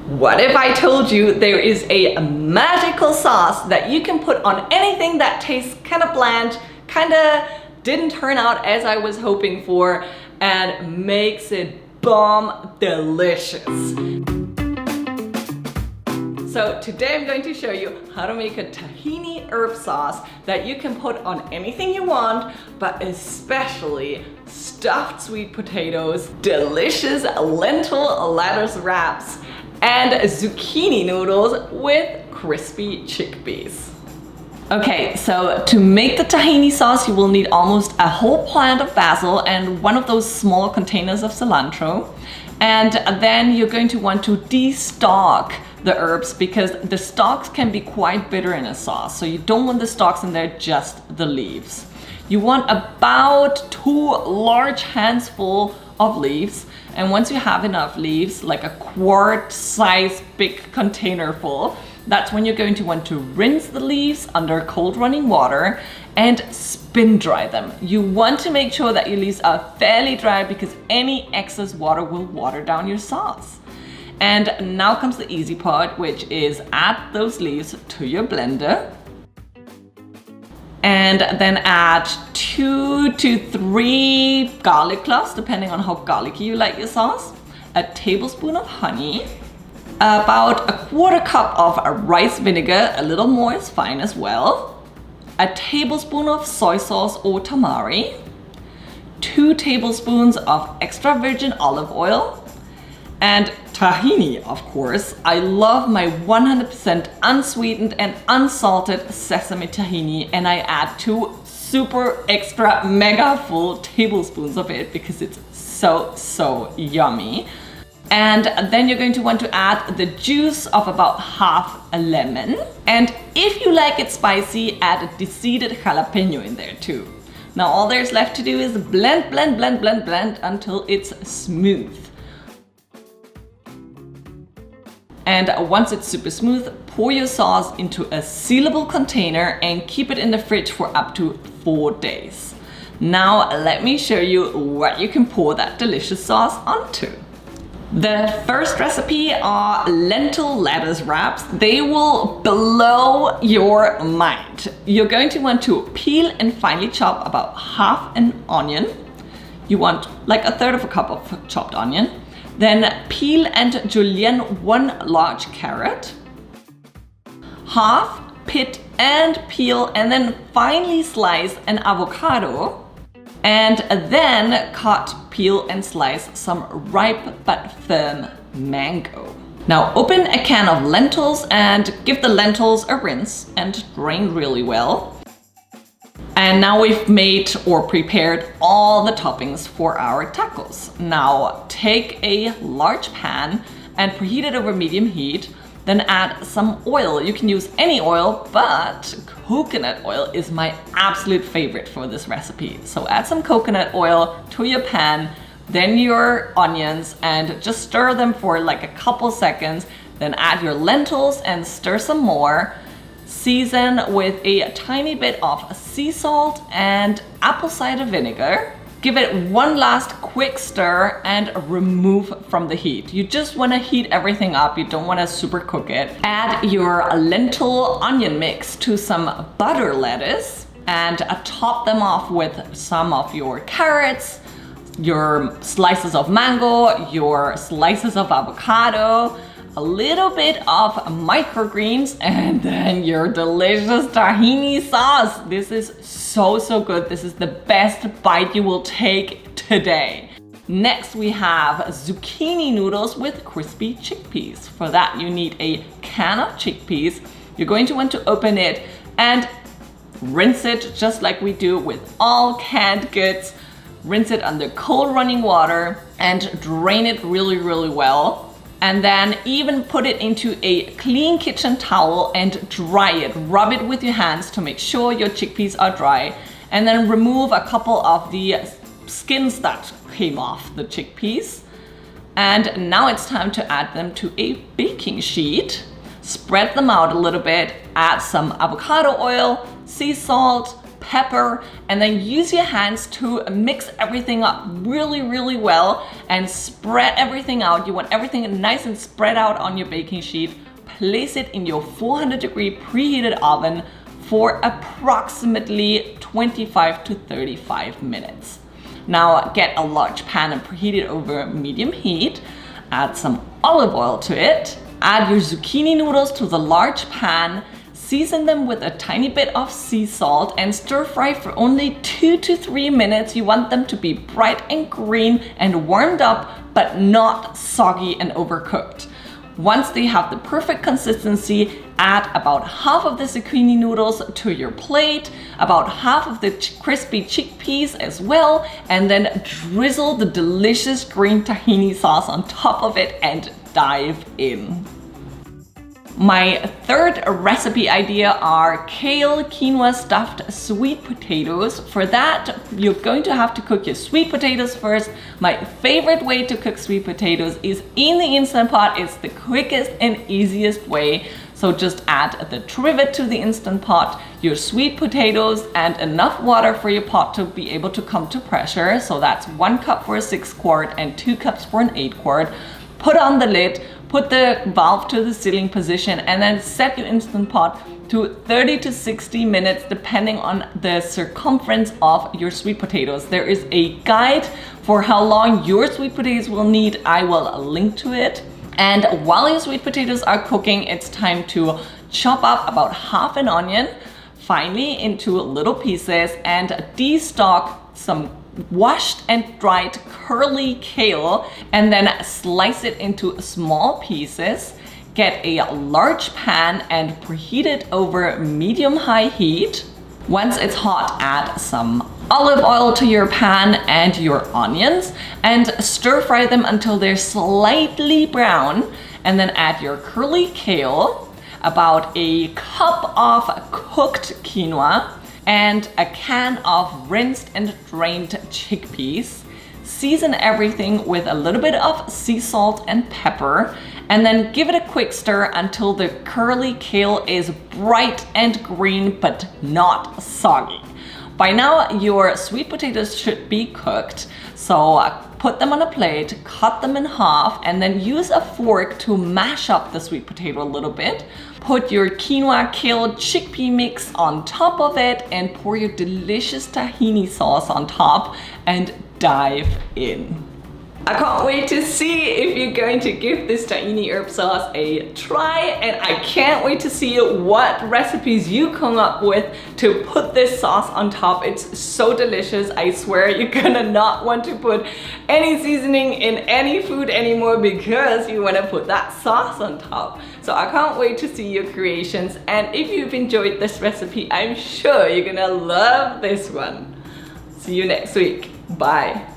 What if I told you there is a magical sauce that you can put on anything that tastes kind of bland, kind of didn't turn out as I was hoping for, and makes it bomb delicious? So today I'm going to show you how to make a tahini herb sauce that you can put on anything you want, but especially stuffed sweet potatoes, delicious lentil lettuce wraps, and zucchini noodles with crispy chickpeas. Okay, so to make the tahini sauce, you will need almost a whole plant of basil and one of those small containers of cilantro. And then you're going to want to de-stalk the herbs because the stalks can be quite bitter in a sauce. So you don't want the stalks in there, just the leaves. You want about 2 large handsful of leaves. And once you have enough leaves, like a quart size big container full, that's when you're going to want to rinse the leaves under cold running water and spin dry them. You want to make sure that your leaves are fairly dry because any excess water will water down your sauce. And now comes the easy part, which is add those leaves to your blender. And then add 2 to 3 garlic cloves, depending on how garlicky you like your sauce, a tablespoon of honey, about 1/4 cup of rice vinegar, a little more is fine as well, a tablespoon of soy sauce or tamari, 2 tablespoons of extra virgin olive oil, and tahini, of course. I love my 100% unsweetened and unsalted sesame tahini, and I add 2 super extra mega full tablespoons of it because it's so yummy. And then you're going to want to add the juice of about half a lemon. And if you like it spicy, add a deseeded jalapeño in there too. Now all there's left to do is blend until it's smooth. And once it's super smooth, pour your sauce into a sealable container and keep it in the fridge for up to 4 days. Now let me show you what you can pour that delicious sauce onto. The first recipe are lentil lettuce wraps. They will blow your mind. You're going to want to peel and finely chop about half an onion. You want like 1/3 cup of chopped onion. Then peel and julienne 1 large carrot. Half pit and peel and then finely slice an avocado. And then cut, peel and slice some ripe but firm mango. Now open a can of lentils and give the lentils a rinse and drain really well. And now we've made or prepared all the toppings for our tacos. Now take a large pan and preheat it over medium heat. Then add some oil. You can use any oil, but coconut oil is my absolute favorite for this recipe. So add some coconut oil to your pan, then your onions, and just stir them for like a couple seconds. Then add your lentils and stir some more. Season with a tiny bit of sea salt and apple cider vinegar. Give it one last quick stir and remove from the heat. You just want to heat everything up. You don't want to super cook it. Add your lentil onion mix to some butter lettuce and top them off with some of your carrots, your slices of mango, your slices of avocado, a little bit of microgreens, and then your delicious tahini sauce. This is so good. This is the best bite you will take today. Next we have zucchini noodles with crispy chickpeas. For that you need a can of chickpeas. You're going to want to open it and rinse it just like we do with all canned goods. Rinse it under cold running water and drain it really well. And then even put it into a clean kitchen towel and dry it. Rub it with your hands to make sure your chickpeas are dry. And then remove a couple of the skins that came off the chickpeas. And now it's time to add them to a baking sheet. Spread them out a little bit. Add some avocado oil, sea salt, pepper, and then use your hands to mix everything up really well and spread everything out. You want everything nice and spread out on your baking sheet. Place it in your 400-degree preheated oven for approximately 25 to 35 minutes. Now get a large pan and preheat it over medium heat. Add some olive oil to it. Add your zucchini noodles to the large pan. Season them with a tiny bit of sea salt and stir fry for only 2 to 3 minutes. You want them to be bright and green and warmed up, but not soggy and overcooked. Once they have the perfect consistency, add about half of the zucchini noodles to your plate, about half of the crispy chickpeas as well, and then drizzle the delicious green tahini sauce on top of it and dive in. My third recipe idea are kale quinoa stuffed sweet potatoes. For that, you're going to have to cook your sweet potatoes first. My favorite way to cook sweet potatoes is in the Instant Pot. It's the quickest and easiest way. So just add the trivet to the Instant Pot, your sweet potatoes, and enough water for your pot to be able to come to pressure. So that's 1 cup for a 6 quart and 2 cups for an 8 quart. Put on the lid. Put the valve to the sealing position and then set your Instant Pot to 30 to 60 minutes depending on the circumference of your sweet potatoes. There is a guide for how long your sweet potatoes will need. I will link to it. And while your sweet potatoes are cooking, it's time to chop up about half an onion finely into little pieces and destock some washed and dried curly kale and then slice it into small pieces. Get a large pan and preheat it over medium-high heat. Once it's hot, add some olive oil to your pan and your onions and stir fry them until they're slightly brown, and then add your curly kale, about a cup of cooked quinoa, and a can of rinsed and drained chickpeas. Season everything with a little bit of sea salt and pepper, and then give it a quick stir until the curly kale is bright and green but not soggy. By now your sweet potatoes should be cooked, so put them on a plate, cut them in half, and then use a fork to mash up the sweet potato a little bit. Put your quinoa kale chickpea mix on top of it and pour your delicious tahini sauce on top and dive in. I can't wait to see if you're going to give this tahini herb sauce a try, and I can't wait to see what recipes you come up with to put this sauce on top. It's so delicious. I swear you're gonna not want to put any seasoning in any food anymore because you want to put that sauce on top. So I can't wait to see your creations, and if you've enjoyed this recipe, I'm sure you're gonna love this one. See you next week. Bye.